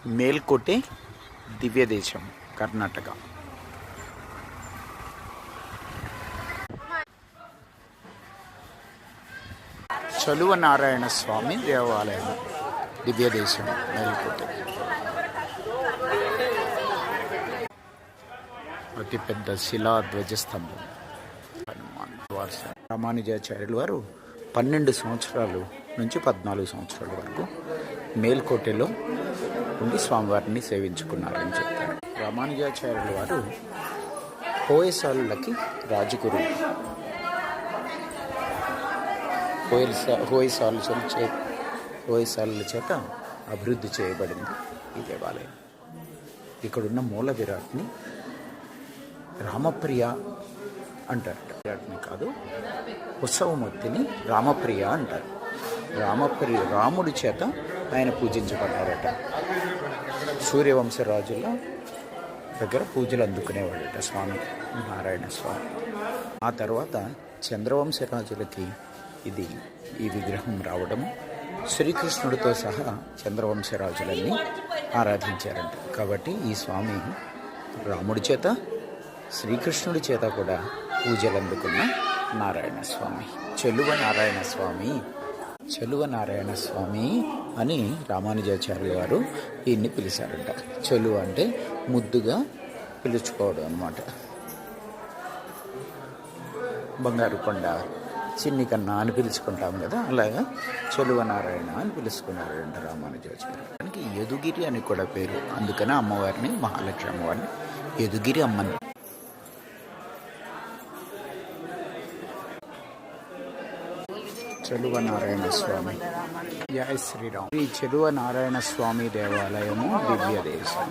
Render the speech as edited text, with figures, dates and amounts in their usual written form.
మేల్కోಟೆ దివ్యదేశం కర్ణాటక. చలువ నారాయణ స్వామి దేవాలయం దివ్యదేశం మేల్కోటೆ. అతిపెద్ద శిలా ధ్వజస్తంభం. రామానుజాచార్యుల వారు 12 సంవత్సరాలు నుంచి 14 సంవత్సరాల వరకు మేల్కోటెలో ఉండి స్వామివారిని సేవించుకున్నారని చెప్తారు. రామానుజాచార్యుల వారు హోయసాలకి రాజగురు. హోయసాల చేత అభివృద్ధి చేయబడింది ఈ దేవాలయం. ఇక్కడున్న మూల విరాట్ని రామప్రియ అంటారు. విరాట్ని కాదు, ఉత్సవమూర్తిని రామప్రియ అంటారు. రాముడి చేత ఆయన పూజించబడ్డారట. సూర్యవంశరాజుల దగ్గర పూజలు అందుకునేవాడట స్వామి నారాయణ స్వామి. ఆ తర్వాత చంద్రవంశరాజులకి ఈ విగ్రహం రావడం, శ్రీకృష్ణుడితో సహా చంద్రవంశరాజులన్నీ ఆరాధించారంట. కాబట్టి ఈ స్వామి రాముడి చేత, శ్రీకృష్ణుడి చేత కూడా పూజలు అందుకున్న నారాయణ స్వామి. చెలువ నారాయణ స్వామి అని రామానుజాచార్యుల వారు ఈయన్ని పిలిచారంట. చెలువ అంటే ముద్దుగా పిలుచుకోవడం అన్నమాట. బంగారు కొండ, చిన్ని కన్నా అని పిలుచుకుంటాం కదా, అలాగా చెలువ నారాయణ అని పిలుచుకున్నారంట రామానుజాచార్యులు. దానికి యదుగిరి అని కూడా పేరు. అందుకనే అమ్మవారిని, మహాలక్ష్మి అమ్మవారిని యదుగిరి అమ్మని. చెలువ నారాయణ స్వామి. జయ శ్రీరామ్. ఈ చెలువ నారాయణ స్వామి దేవాలయము దివ్య దేశం.